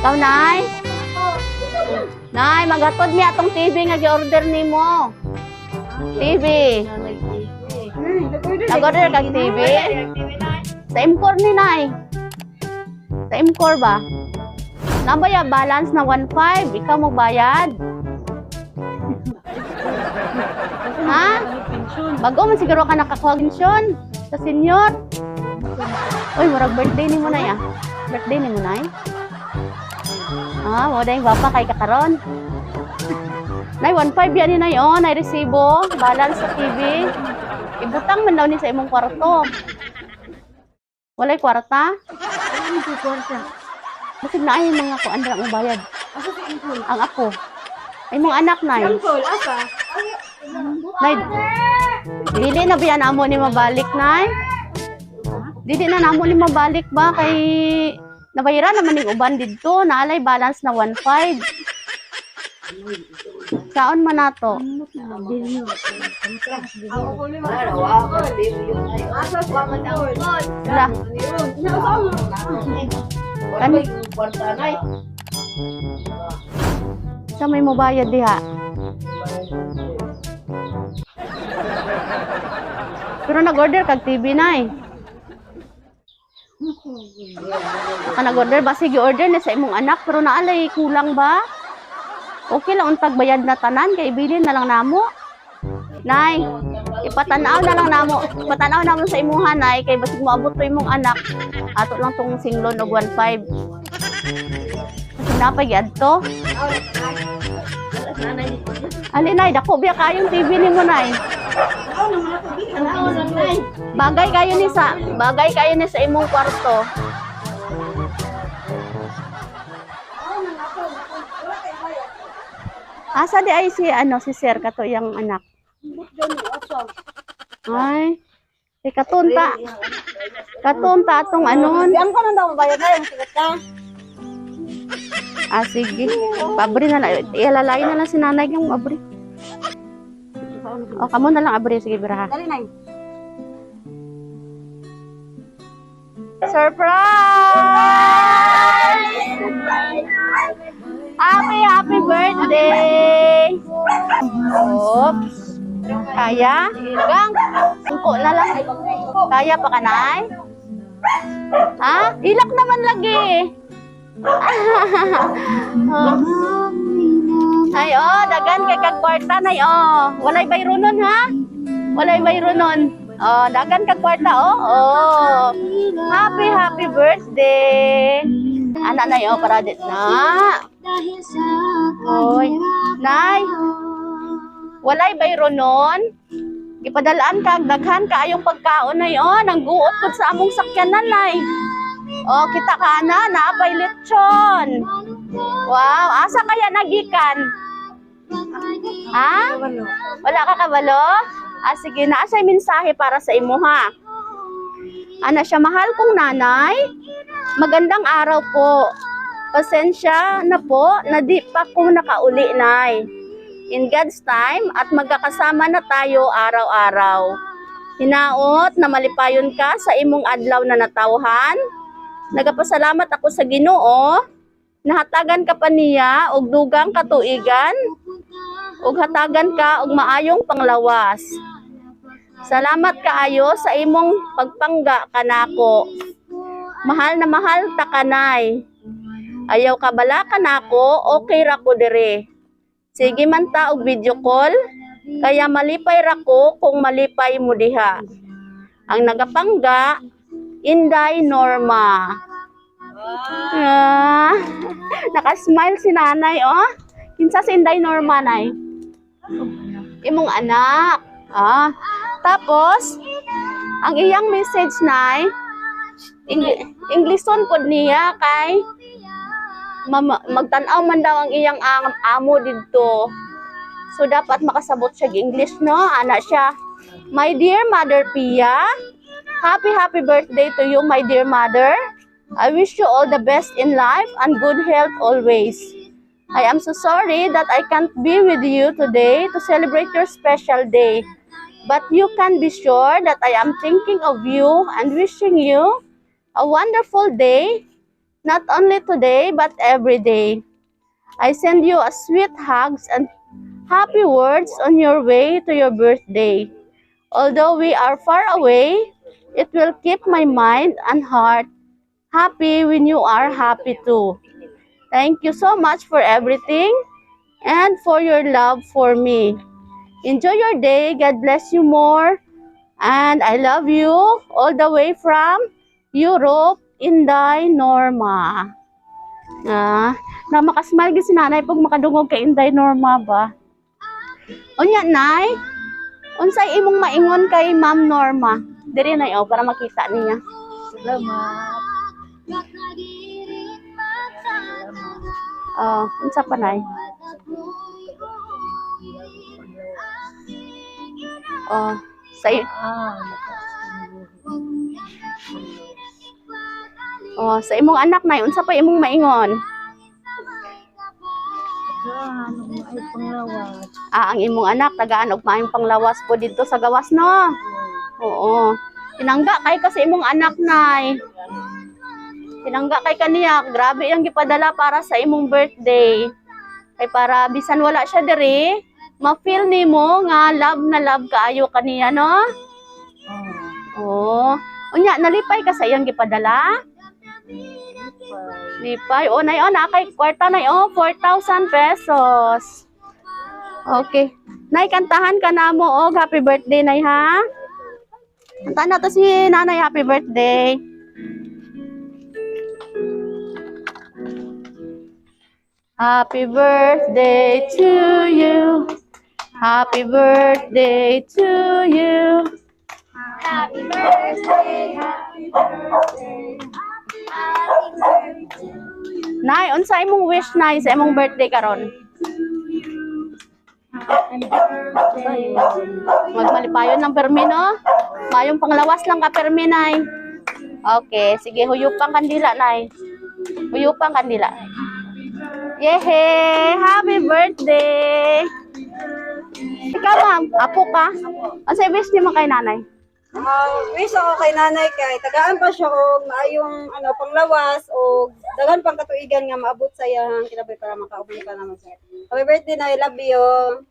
Ikaw, Nay? Nay, magatod mi atong TV nga gi-order nimo. TV. Nag-order kag TV? Sa Imcor ni Nay. Sa Imcor ba? Nabaya balance na 1.5. Ikaw magbayad. Ha? Bago man siguro ka nakakuha pensyon sa senior. Uy, murag birthday ni mo na ya. Birthday ni mo na eh. Ah, mo dahil bapa kay kakaron. Nay, 1.5 yan ni Nay, oh. Nay, resibo. Balance sa TV. Ibutang man daw ni sa imong kwarto. Walay kwarta? Ano yung kwarta? Basig na ay mga ko andra mo bayad. Asa sa Impol? Ang ako. Ay mong anak, Nay. Impol, asa? Nay, dili na ba yan amo ni mabalik, Nay? Dili na namo ni mabalik ba? Kay nabayaran naman yung uban dito. Naalay balance na 1.5. Saon man nato? Wala. Kan sa may mobayad diha. Pero nag-order kag TV na eh. Nag-order ba sige order na sa imong anak pero naalay kulang ba? Okay lang untag bayad na tanan kay bilin na lang namo. Nay, ipatanaw na lang namo. Ipatanaw namo sa imuha, Nay, kay basig moabot to imong anak. Ato lang tong singlon og 1.5. Kasi napay adto. Ali, Nay, dako biya kayong TV nimo, Nay. Bagay kayo ni sa imong kwarto. Asa di ay si si Sir kato yang anak. Ay. Katunta. Katunta atong anon. Diyan ka na daw mabayad na yung sigat ka. Sige. Pabri na lang. Ilalay na lang si nanay yung abri. O, kamo na lang abri. Sige, biraha. Dali na. Surprise! Happy birthday! Oops. Kaya? Gang, sungko na lang. Kaya pa ka, Nay? Ha? Hilak naman lagi. Ay, oh, dagan kay kag kwarta, Nay, oh. Walay bayro nun, ha? Walay bayro nun. Oh, dagan kag kwarta, oh. Oh. Happy birthday. Anak, Nay, oh, para dit na. Oy, Nay. Walay bayro nun. Ipadalaan kag daghan kaayong pagkaon, Nay, oh. Nangguot pud sa among sakyanan, Nay. Oh, kita ka na, naapay lechon. Wow, asa kaya nagikan? Ha? Wala ka kabalo? Sige, naasay mensahe para sa imo, ha? Ana siya, mahal kong nanay. Magandang araw po. Pasensya na po na di pa ko nakauli, Nay. In God's time at magkakasama na tayo araw-araw. Hinaot na malipayon ka sa imong adlaw na natawhan. Nagapasalamat ako sa Ginoo. Nahatagan ka pa niya og dugang katuigan. Ug hatagan ka og maayong panglawas. Salamat kaayo sa imong pagpangga kanako. Mahal na mahal ta kanay. Ayaw ka bala kanako, okay ra ko dire. Sige man ta og video call, kaya malipay ra ko kung malipay mo diha. Ang nagapangga, Inday Norma. Nakasmile si nanay, oh. Kinsa si Inday Norma, Nay? Imong anak. Tapos, ang iyang message, Nay, Englishon pod niya kay magtanaw man daw ang iyang amo didto. So dapat makasabot siya English, no? Ana siya. My dear Mother Pia, happy birthday to you, my dear mother. I wish you all the best in life and good health always. I am so sorry that I can't be with you today to celebrate your special day. But you can be sure that I am thinking of you and wishing you a wonderful day. not only today, but every day. I send you a sweet hugs and happy words on your way to your birthday. Although we are far away, it will keep my mind and heart happy when you are happy too. Thank you so much for everything and for your love for me. Enjoy your day. God bless you more. And I love you all the way from Europe, Inday, Norma. Na makasmile gyud si nanay pag makadungog kay Inday, Norma ba? Unya, nay, unsay imong maingon kay Ma'am Norma? Diri na para makita niya. Salamat. Unsa pa nay? Sa sa imong anak nay, unsa pa imong maingon? Ay panglawas. Ang imong anak tagaan og maayong panglawas po dito sa gawas no. Oo. Tinangga kay kasi imong anak nay. Tinangga kay kaniya, grabe ang gipadala para sa imong birthday. Kay para bisan wala siya diri, ma-feel nimo nga love na love kaayo kaniya no. Oo. Unya nalipay ka sa iyang gipadala? Lipay. Nay, nakay kwarta nay, 4,000 pesos. Okay. Nay, kantahan ka na mo, happy birthday, nay, ha? Kantahan na to si nanay, happy birthday. Happy birthday to you. Happy birthday to you. Happy birthday, happy birthday. Happy birthday to you. Nay, unsa imong wish nay sa imong birthday karon? Happy birthday. Magmalipayon ng permi, no? Mayong panglawas lang ka permi, nay. Okay, sige, huyupang kandila, nay. Huyupang kandila. Yehe! Happy birthday! Ikaw, ma'am, apo ka? Ang sa wish niyo kay nanay? Wish ako kay nanay kay tagaan pa siya og maayong panglawas o dagan pang katuigan nga maabot sa iyang kinabuhi para makaubos ka naman sa. Happy birthday na, I love you.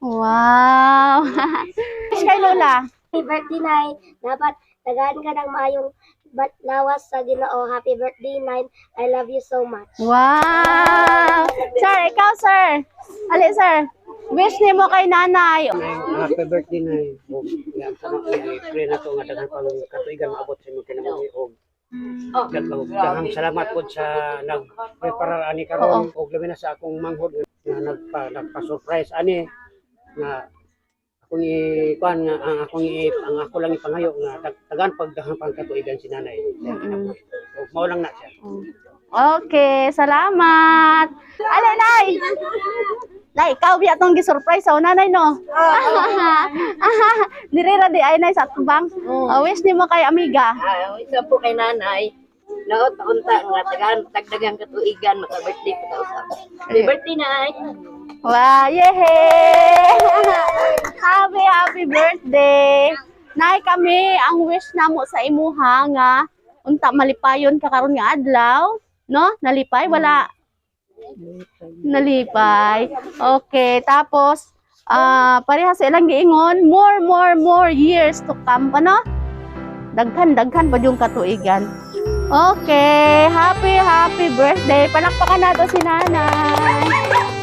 Wow! Wish kay Lola. Happy birthday, Nay. Dapat tagaan ka ng maayong lawas sa Ginoo. Happy birthday, Nay. I love you so much. Wow! Sir, ikaw, sir. Ali, sir. Wish ni mo kay nanay. Happy birthday na yan sa mga pray na to nga daghang pang katuigan maabot sa imong kinabuhi og daghang salamat po sa nagprepare ani karon og labi na sa akong manghod nga nagpa-surprise ani nga akong ikuan nga ang ako lang ipangayo nga daghang daghang pang katuigan si nanay. So, mao lang na siya. Okay, salamat. Alay, nay. Nay, ikaw biya tong gi-surprise sa nanay, no? Nirira di ay nay sa tubang. Wish nimo kay amiga. Isa po kay nanay, naot-unta nga tagdagang katuigan maka-birthday ko ta usap. Happy birthday, nay. Wow, yehe! Happy birthday. Nay, kami ang wish namo sa imuha nga unta malipayon ka karon nga adlaw, no? Nalipay wala. Nalipay. Okay, tapos parehas ilang giingon, more years to come pa, no? Daghan pa yung katuigan. Okay, happy birthday. Palakpakan nato si nanay.